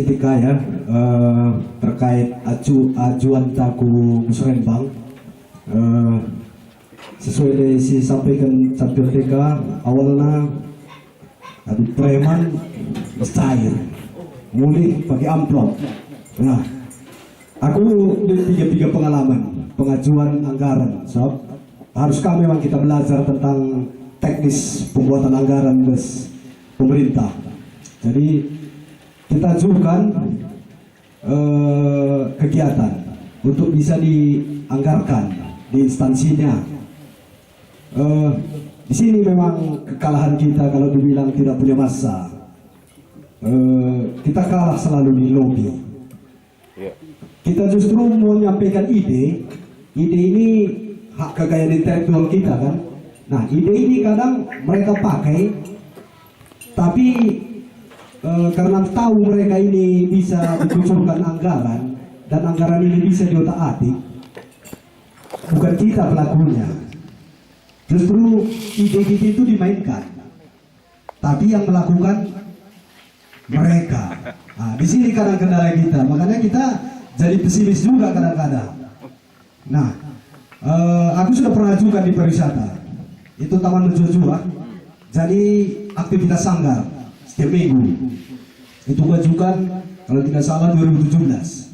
seketika ya terkait ajuan taku musrembang. Sesuai dari si sampaikan Capil TK awalnya ada preman cair mulai pakai amplop. Nah, aku tiga pengalaman pengajuan anggaran. So, harus kami memang kita belajar tentang teknis pembuatan anggaran pemerintah. Jadi kita ajukan kegiatan untuk bisa dianggarkan di instansinya. Di sini memang kekalahan kita kalau dibilang tidak punya massa. Kita kalah selalu di lobby. Kita justru menyampaikan ide ini hak kekayaan intelektual kita kan. Nah, ide ini kadang mereka pakai, tapi karena tahu mereka ini bisa dikucurkan anggaran dan anggaran ini bisa diotak-atik, bukan kita pelakunya. Justru ide-ide itu dimainkan, tapi yang melakukan mereka. Nah, di sini kadang kendala kita, makanya kita jadi pesimis juga kadang-kadang. Nah, aku sudah pernah ajukan di pariwisata, itu Taman Mejojoa, jadi aktivitas sanggar setiap minggu. Itu ajukan kalau tidak salah 2017.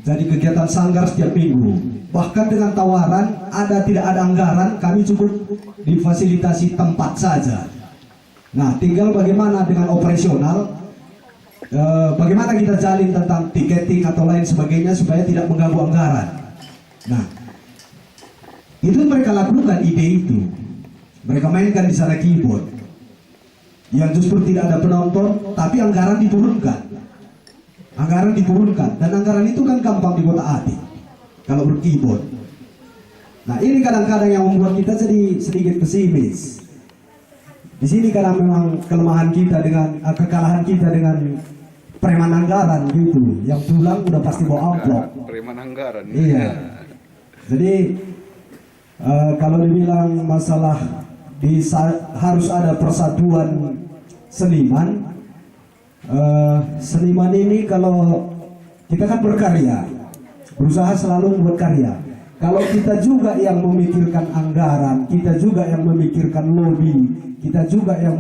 Jadi kegiatan sanggar setiap minggu. Bahkan dengan tawaran tidak ada anggaran, kami cukup difasilitasi tempat saja. Nah, tinggal bagaimana dengan operasional, bagaimana kita jalin tentang tiketing atau lain sebagainya supaya tidak mengganggu anggaran. Nah, itu mereka lakukan ide itu. Mereka mainkan di sana keyboard yang justru tidak ada penonton, tapi anggaran diturunkan. Anggaran diturunkan, dan anggaran itu kan gampang dikotak-atik kalau berkeyboard. Nah, ini kadang-kadang yang membuat kita jadi sedikit pesimis. Di sini kadang memang kelemahan kita dengan kekalahan kita dengan preman anggaran gitu, yang pulang udah pasti bawa amplop. Preman anggaran. Iya. Jadi kalau dibilang masalah harus ada persatuan seniman. Seniman ini kalau kita kan berkarya, berusaha selalu membuat karya. Kalau kita juga yang memikirkan anggaran, kita juga yang memikirkan lobby, kita juga yang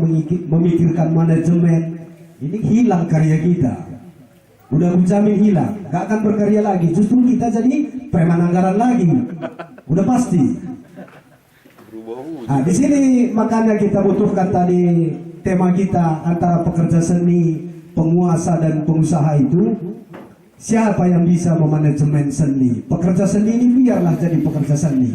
memikirkan manajemen, ini hilang karya kita. Udah menjamin hilang, gak akan berkarya lagi. Justru kita jadi preman anggaran lagi, udah pasti. Nah, di sini makanya kita butuhkan tadi tema kita antara pekerja seni, penguasa dan pengusaha itu. Siapa yang bisa memanajemen seni? Pekerja seni ini biarlah jadi pekerja seni.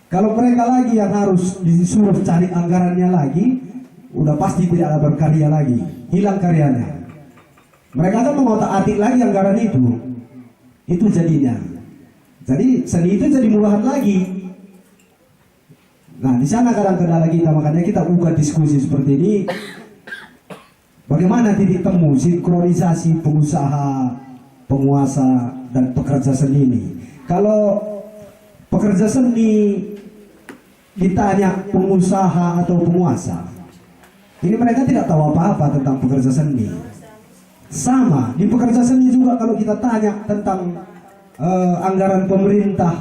Kalau mereka lagi yang harus disuruh cari anggarannya lagi, udah pasti tidak ada berkarya lagi, hilang karyanya. Mereka akan mengotak-atik lagi anggaran itu. Itu jadinya. Jadi seni itu jadi murahan lagi. Nah, di sana kadang kendala kita, makanya kita buka diskusi seperti ini. Bagaimana titik temu sinkronisasi pengusaha, penguasa dan pekerja seni ini? Kalau pekerja seni ditanya pengusaha atau penguasa, ini mereka tidak tahu apa-apa tentang pekerja seni. Sama di pekerja seni juga, kalau kita tanya tentang anggaran pemerintah,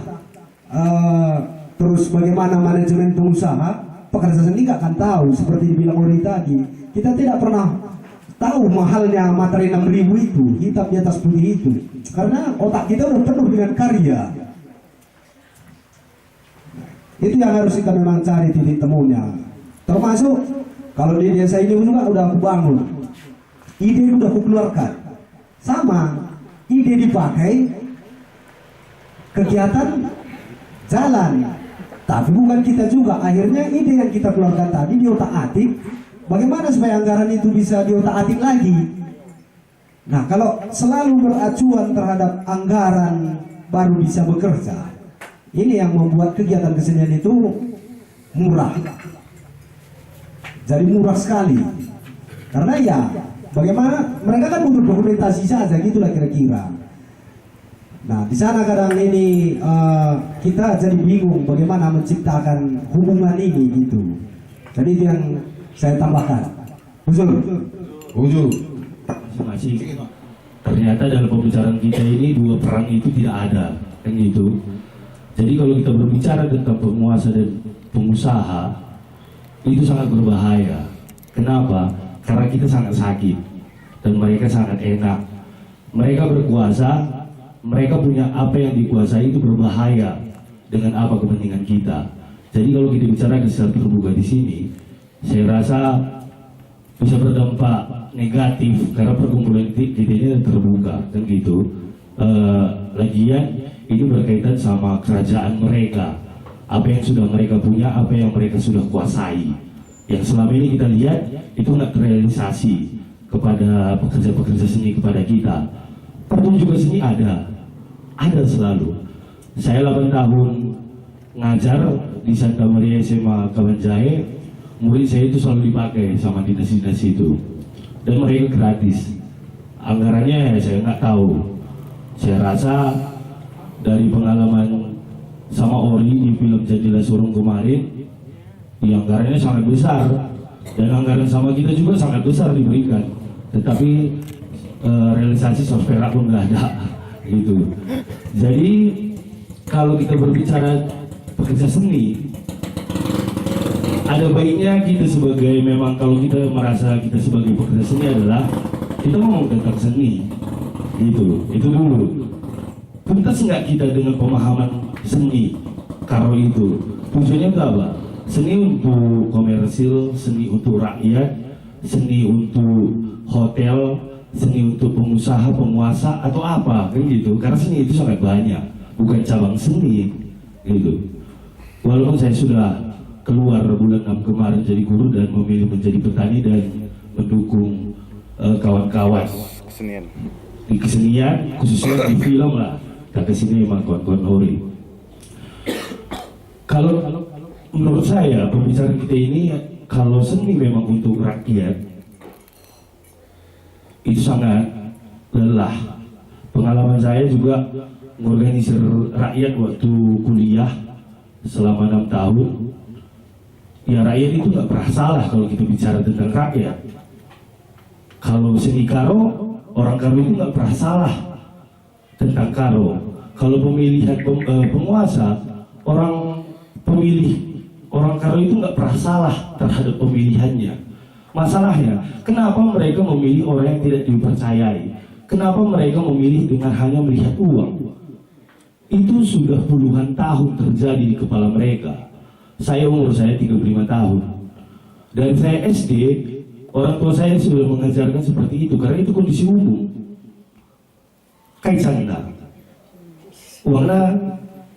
terus bagaimana manajemen pengusaha, pekerja seni nggak akan tahu. Seperti dibilang Ori tadi, kita tidak pernah tahu mahalnya materi 6.000 itu, hitam di atas putih itu, karena otak kita udah penuh dengan karya. Itu yang harus kita memang cari titik temunya. Termasuk kalau di desa ini juga udah aku bangun, ide udah aku keluarkan, sama ide dipakai, kegiatan jalan. Tapi bukan kita juga, akhirnya ide yang kita keluarkan tadi diotak-atik. Bagaimana supaya anggaran itu bisa diotak-atik lagi? Nah, kalau selalu beracuan terhadap anggaran baru bisa bekerja, ini yang membuat kegiatan kesenian itu murah. Jadi murah sekali. Karena ya, bagaimana mereka kan butuh dokumentasi saja, gitulah kira-kira. Nah, di sana kadang ini kita jadi bingung bagaimana menciptakan hubungan ini gitu. Jadi itu yang saya tambahkan. Usul. masing-masing. Ternyata dalam pembicaraan kita ini dua perang itu tidak ada, kan gitu. Jadi kalau kita berbicara tentang penguasa dan pengusaha, itu sangat berbahaya. Kenapa? Karena kita sangat sakit dan mereka sangat enak. Mereka berkuasa, mereka punya apa yang dikuasai itu berbahaya dengan apa kepentingan kita. Jadi kalau kita bicara secara terbuka di sini, saya rasa bisa berdampak negatif karena perkumpulan kita ini terbuka dan gitu. Lagian ini berkaitan sama kerajaan mereka, apa yang sudah mereka punya, apa yang mereka sudah kuasai. Yang selama ini kita lihat itu nggak terrealisasi kepada pekerja-pekerja seni kepada kita. Pertunjukan seni ada selalu. Saya 8 tahun ngajar di Santa Maria SMA Kabanjahe, murid saya itu selalu dipakai sama dinas-dinas itu, dan mereka gratis. Anggarannya saya nggak tahu. Saya rasa dari pengalaman sama Ori di film Jadilah Surung kemarin, anggarannya sangat besar, dan anggaran sama kita juga sangat besar diberikan, tetapi realisasi sosperak pun nggak ada gitu. Jadi kalau kita berbicara pekerja seni, ada baiknya kita sebagai, memang kalau kita merasa kita sebagai pekerja seni adalah kita ngomong tentang seni gitu, itu dulu. Tuntas nggak kita dengan pemahaman seni karo itu? Tujuannya itu apa? Seni untuk komersil, seni untuk rakyat, seni untuk hotel, seni untuk pengusaha, penguasa, atau apa kan gitu. Karena seni itu sangat banyak, bukan cabang seni gitu. Walaupun saya sudah keluar bulan 6 kemarin jadi guru dan memilih menjadi petani dan mendukung kawan-kawan di kesenian, khususnya di film lah, kata sini emang kawan-kawan Ori. Kalau menurut saya pembicaraan kita ini, kalau seni memang untuk rakyat, itu sangat lelah. Pengalaman saya juga mengorganisir rakyat waktu kuliah selama 6 tahun. Ya rakyat itu nggak pernah salah kalau kita bicara tentang rakyat. Kalau seni karo, orang karo itu nggak pernah salah tentang karo. Kalau pemilihan penguasa, orang karo itu nggak pernah salah terhadap pemilihannya. Masalahnya, kenapa mereka memilih orang yang tidak dipercayai? Kenapa mereka memilih dengan hanya melihat uang? Itu sudah puluhan tahun terjadi di kepala mereka. Umur saya 35 tahun. Dan saya SD, orang tua saya sudah mengajarkan seperti itu, karena itu kondisi umum. Kaisanda. Warna,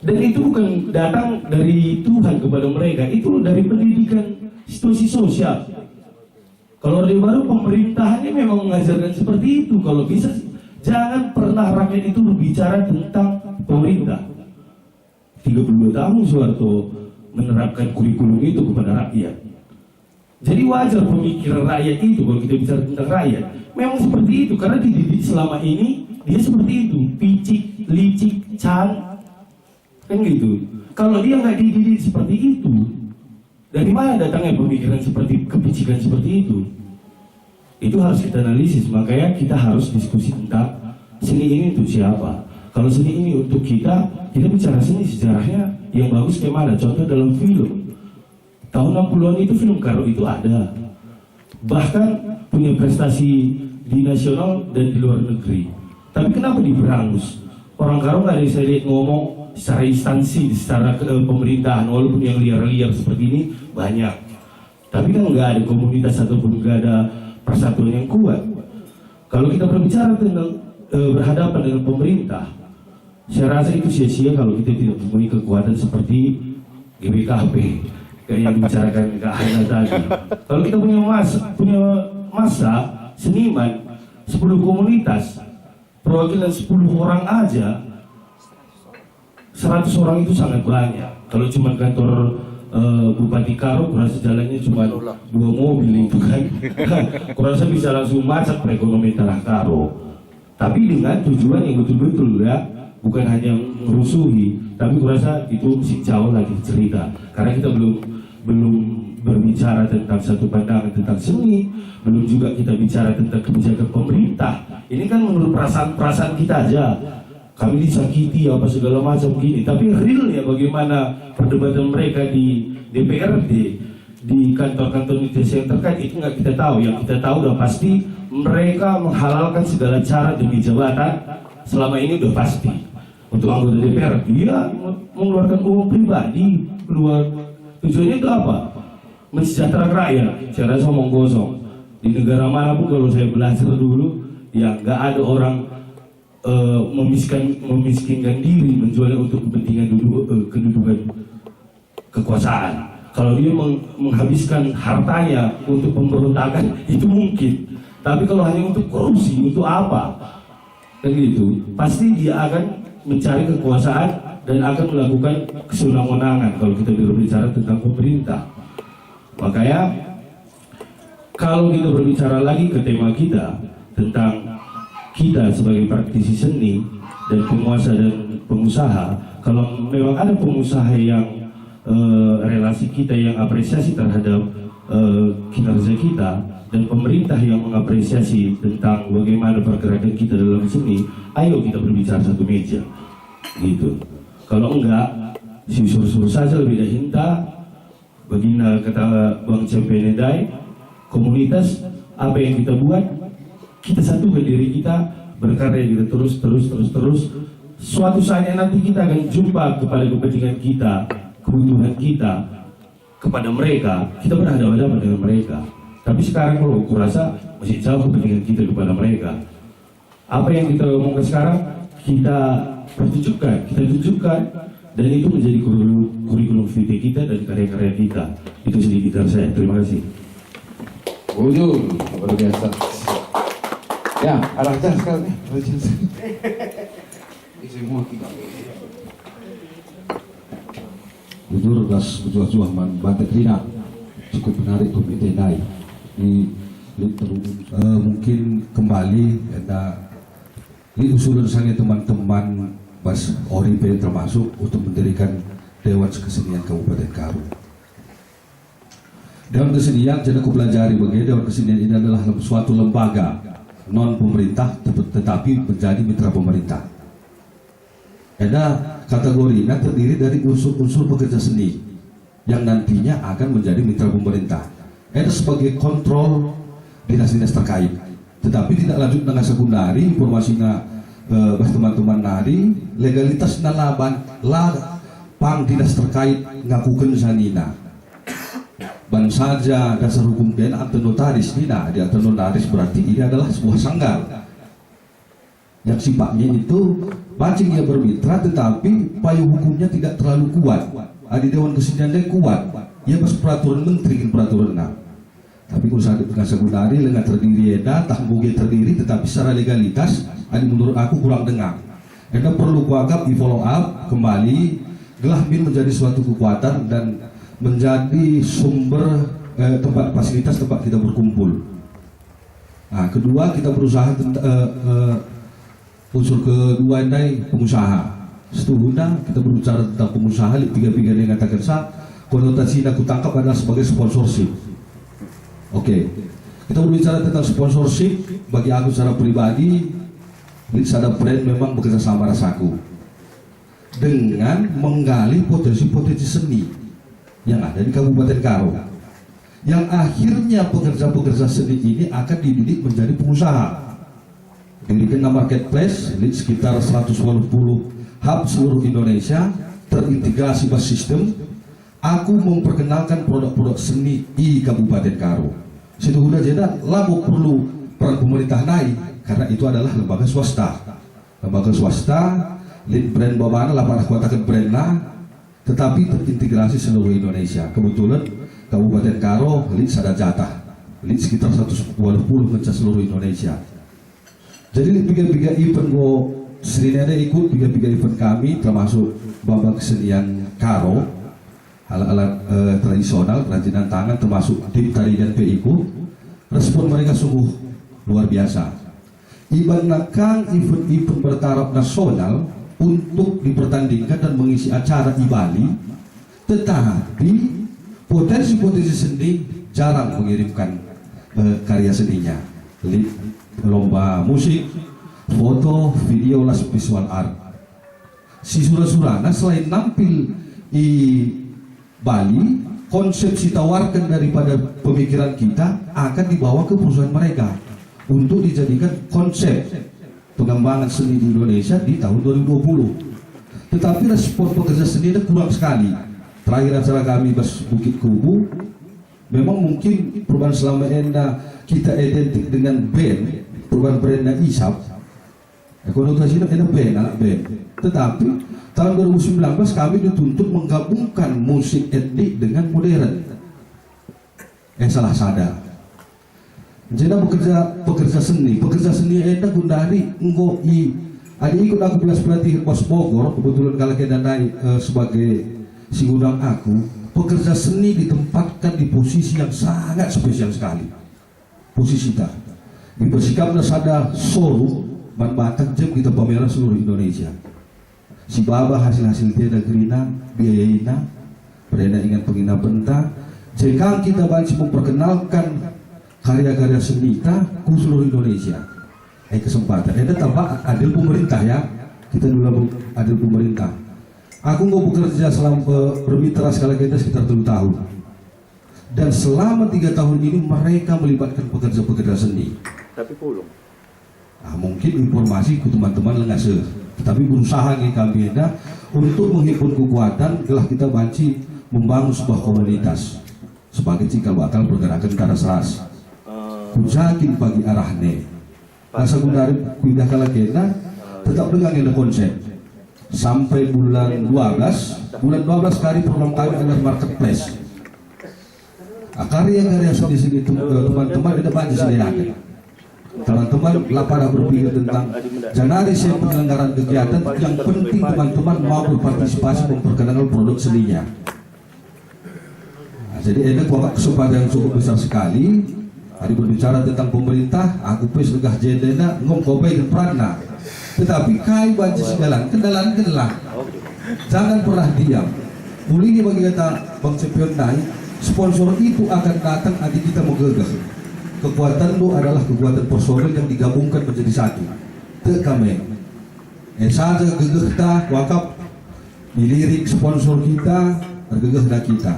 dan itu bukan datang dari Tuhan kepada mereka, itu dari pendidikan situasi sosial. Kalau Orde Baru pemerintahannya memang mengajarkan seperti itu. Kalau bisa, jangan pernah rakyat itu berbicara tentang pemerintah. 32 tahun Soeharto menerapkan kurikulum itu kepada rakyat. Jadi wajar pemikiran rakyat itu, kalau kita bicara tentang rakyat, memang seperti itu, karena dididik selama ini dia seperti itu, picik, licik, can, kan gitu. Kalau dia nggak dididik seperti itu, dari mana datangnya pemikiran seperti kepicikan seperti itu? Itu harus kita analisis. Makanya kita harus diskusi tentang seni ini untuk siapa. Kalau seni ini untuk kita bicara seni sejarahnya yang bagus kayak mana? Contoh dalam film tahun 60-an itu film karo itu ada, bahkan punya prestasi di nasional dan di luar negeri. Tapi kenapa diberangus? Orang karo nggak ada saya lihat ngomong secara instansi, secara pemerintahan, walaupun yang liar-liar seperti ini banyak. Tapi kan nggak ada komunitas ataupun nggak ada persatuan yang kuat. Kalau kita berbicara tentang berhadapan dengan pemerintah, saya rasa itu sia-sia kalau kita tidak mempunyai kekuatan seperti GBKP kayak yang dibicarakan Kak Hana tadi. Kalau kita punya masa seniman 10 komunitas, perwakilan 10 orang aja, 100 orang itu sangat banyak. Kalau cuma kantor Bupati Karo, kurasa jalannya cuma 2 mobil itu kan. Kurasa bisa langsung macet perekonomian tanah Karo. Tapi dengan tujuan yang betul-betul ya, bukan hanya merusuhi, tapi kurasa itu masih jauh lagi cerita. Karena kita belum berbicara tentang satu pandangan tentang seni, belum juga kita bicara tentang kebijakan pemerintah. Ini kan menurut perasaan kita aja. Kami disakiti apa segala macam gini, tapi realnya bagaimana perdebatan mereka di DPRD, di kantor-kantor institusi yang terkait itu nggak kita tahu. Yang kita tahu udah pasti mereka menghalalkan segala cara demi jabatan. Selama ini udah pasti. Untuk anggota DPR, dia mengeluarkan uang pribadi, keluar tujuannya itu apa? Mensejahterakan rakyat. Saya rasa omong kosong. Di negara manapun kalau saya belajar dulu, ya nggak ada orang memiskinkan diri menjualnya untuk kepentingan kedudukan kekuasaan. Kalau dia menghabiskan hartanya untuk pemberontakan itu mungkin, tapi kalau hanya untuk korupsi, untuk apa? Dan gitu, pasti dia akan mencari kekuasaan dan akan melakukan kesenangan kalau kita berbicara tentang pemerintah. Makanya kalau kita berbicara lagi ke tema kita tentang kita sebagai praktisi seni dan penguasa dan pengusaha, kalau memang ada pengusaha yang relasi kita yang apresiasi terhadap kinerja kita dan pemerintah yang mengapresiasi tentang bagaimana pergerakan kita dalam seni, ayo kita berbicara satu meja gitu. Kalau enggak, susur-susur saja lebih dah hinta. Begini kata Bang Cempenedai, komunitas apa yang kita buat, kita satukan diri kita, berkarya kita terus. Suatu saatnya nanti kita akan jumpa kepada kepentingan kita, kebutuhan kita kepada mereka, kita berhadapan-hadapan dengan mereka. Tapi sekarang kalau aku rasa masih jauh kepentingan kita kepada mereka. Apa yang kita omongkan sekarang, kita tunjukkan, dan itu menjadi kurikulum vitae kita dan karya-karya kita. Itu sedikit dari saya. Terima kasih. Ujung, luar biasa. Ya, arah jas sekali. Semua kita. Jujur gas bujuh-bujuh man batik rina cukup menarik untuk ditenai. Mungkin kembali ada ini usulan saya teman-teman pas ORIP termasuk untuk mendirikan Dewan Kesenian Kabupaten Karo. Dewan Kesenian jadi aku pelajari bagaimana Dewan Kesenian ini adalah suatu lembaga non pemerintah tetapi menjadi mitra pemerintah. Ada kategorinya terdiri dari unsur-unsur pekerja seni yang nantinya akan menjadi mitra pemerintah. Ada sebagai kontrol dinas-dinas terkait, tetapi tidak lanjut dengan sekundari informasinya teman-teman nari legalitas nalaban lah pang dinas terkait ngakukan sanina. Ban saja dasar hukum kena atau notaris tidak di atau notaris berarti ini adalah sebuah sanggar yang sifatnya itu bacing ia bermitra tetapi payung hukumnya tidak terlalu kuat. Di Dewan Kesenian dia kuat, ia bos peraturan menteri peraturan tapi kalau saat dengan sekundari dengan terdiri tanggung terdiri tetapi secara legalitas menurut aku kurang dengar. Anda perlu kuagap di follow up kembali gelah bin menjadi suatu kekuatan dan menjadi sumber tempat fasilitas tempat kita berkumpul. Nah, kedua kita berusaha unsur kedua ini pengusaha. Setuhuna kita berbicara tentang pengusaha tiga-tiga yang katakan konotasi yang aku tangkap adalah sebagai sponsorship. Oke, kita berbicara tentang sponsorship bagi aku secara pribadi, ada brand memang bekerja sama rasaku dengan menggali potensi-potensi seni yang ada di Kabupaten Karo, yang akhirnya pekerja-pekerja seni ini akan dididik menjadi pengusaha. Dirikan marketplace di sekitar 180 hub seluruh Indonesia terintegrasi bus system. Aku memperkenalkan produk-produk seni di Kabupaten Karo. Situ udah jadi labu perlu peran pemerintah naik karena itu adalah lembaga swasta. Lembaga swasta, lead brand bawaan lapan kuatakan brandnya, tetapi terintegrasi seluruh Indonesia. Kebetulan Kabupaten Karo lead ada jatah, lead sekitar 120 ngecas seluruh Indonesia. Jadi tiga-tiga event Serinada ikut tiga-tiga event kami termasuk babak kesenian Karo, alat-alat tradisional, kerajinan tangan termasuk tim tari dan ikut. Respon mereka sungguh luar biasa. Ibaratkan event-event bertaraf nasional untuk dipertandingkan dan mengisi acara di Bali, tetapi potensi-potensi seni jarang mengirimkan karya seninya. Lomba musik, foto, video, las visual art. Si Sura-Surana selain nampil di Bali, konsep ditawarkan daripada pemikiran kita akan dibawa ke perusahaan mereka untuk dijadikan konsep pengembangan seni di Indonesia di tahun 2020. Tetapi respon pekerja seni itu kurang sekali. Terakhir acara kami Bukit Kubu, memang mungkin perubahan selama ini kita identik dengan band, perubahan brandnya ISAP, konotasinya ada band, anak band. Tetapi tahun 2019 kami dituntut menggabungkan musik etnik dengan modern. Salah sadar. Jadi pekerja seni itu gundari engko ada ikut aku belas pelatih Pos Bogor, kebetulan kalau kita naik sebagai si gudang aku, pekerja seni ditempatkan di posisi yang sangat spesial sekali. Posisi kita bersikapnya sadar showroom ban batang jam kita pameran seluruh Indonesia. Si baba hasil-hasil dia negerinya, biayaina, pernah ingat penginap bentang. Jika kita banyak memperkenalkan karya-karya seni kita ke seluruh Indonesia. Kesempatan. Ada tambah adil pemerintah ya. Kita dulu adil pemerintah. Aku nggak bekerja selama bermitra sekali kita sekitar 7 tahun. Dan selama 3 tahun ini mereka melibatkan pekerja-pekerja seni. Tapi pulung. Mungkin informasi ke teman-teman lengas, tapi berusaha nih kami untuk menghimpun kekuatan telah kita banci membangun sebuah komunitas sebagai cikal bakal pergerakan ke arah seras. Kujakin pagi arahnya. Masa dari pindah ke Lagena tetap dengan ada konsep sampai bulan 12 kali program kami adalah marketplace. Karya-karya seni teman-teman ada banyak sendiri. Teman-teman pada berpikir tentang janari saya penyelenggaraan kegiatan yang penting teman-teman mau berpartisipasi memperkenalkan produk seninya. Jadi ini kesempatan yang cukup besar sekali. Hari berbicara tentang pemerintah, aku pes legah jendena ngomkobai dan prana. Tetapi kai banci segalan, kendalan. Jangan pernah diam. Mulai bagi kata Bang Cepion naik, sponsor itu akan datang adik kita menggegah. Kekuatan itu adalah kekuatan personil yang digabungkan menjadi satu. Kami. Saja gegeh kita, wakaf dilirik sponsor kita, tergegeh dah kita.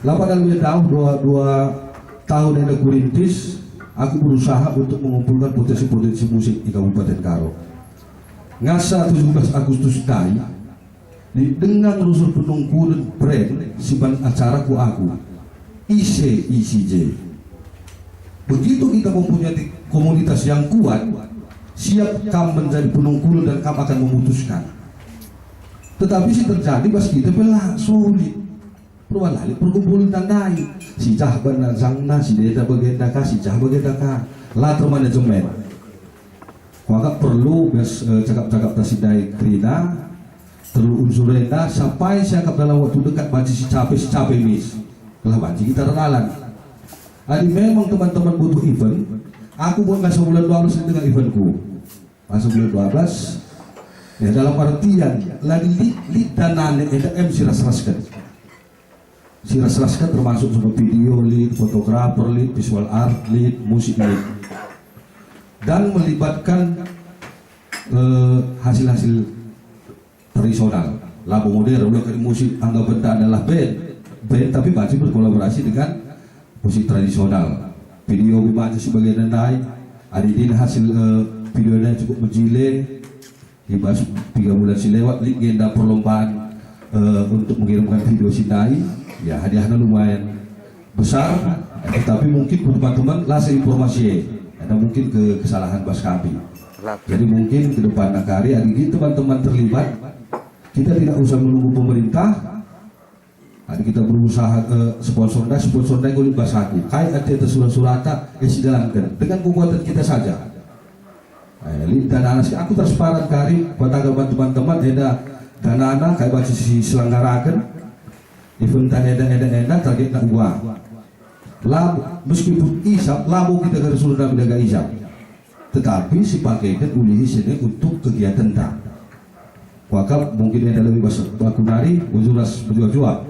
Lapan dan tahu dua tahun yang aku rintis, aku berusaha untuk mengumpulkan potensi-potensi musik di Kabupaten Karo. Ngasa 17 Agustus tadi, dengan rusul penungkulan brand siban acara ku aku, ICJ. Begitu kita mempunyai komunitas yang kuat, siap kamu menjadi penungkul dan kamu akan memutuskan. Tetapi sih terjadi pas kita belah sulit. Perubahan lali perkumpulan tandai si jahban dan zangna si deta bagenda ka si jah bagenda ka latar manajemen maka perlu cakap-cakap tasidai krina perlu unsurenda sampai cakap dalam waktu dekat baca si capek mis telah baca kita rekalan. Adi memang teman-teman butuh event, aku buat masuk bulan 12 dengan eventku masuk bulan 12 ya dalam artian lagi lit danane ada MC ras-raskan si ras-raskan termasuk semua video lead, fotografer lead, visual art lead, musik lead dan melibatkan hasil-hasil tradisional lagu modern dari musik anggap benda adalah band tapi masih berkolaborasi dengan musik tradisional video bimanya sebagai nandai adidin hasil videonya cukup menjile dibahas 3 bulan silewat legenda perlombaan untuk mengirimkan video sindai ya hadiahnya lumayan besar tapi mungkin teman-teman lasih informasi ada mungkin kesalahan bas kami jadi mungkin ke depan nakari hari teman-teman terlibat kita tidak usah menunggu pemerintah hari kita berusaha sponsornya kulit bas hati kayak ada surat-surata sidalankan dengan kekuatan kita saja dan anak aku transparan kari buat agar teman-teman ada dana kayak baca si selenggarakan event eda target nak uang labu meskipun isap labu kita harus sudah menjaga isap tetapi si pakaikan ulihi sini untuk kegiatan tak wakaf mungkin ada lebih baku nari ujuras berjuang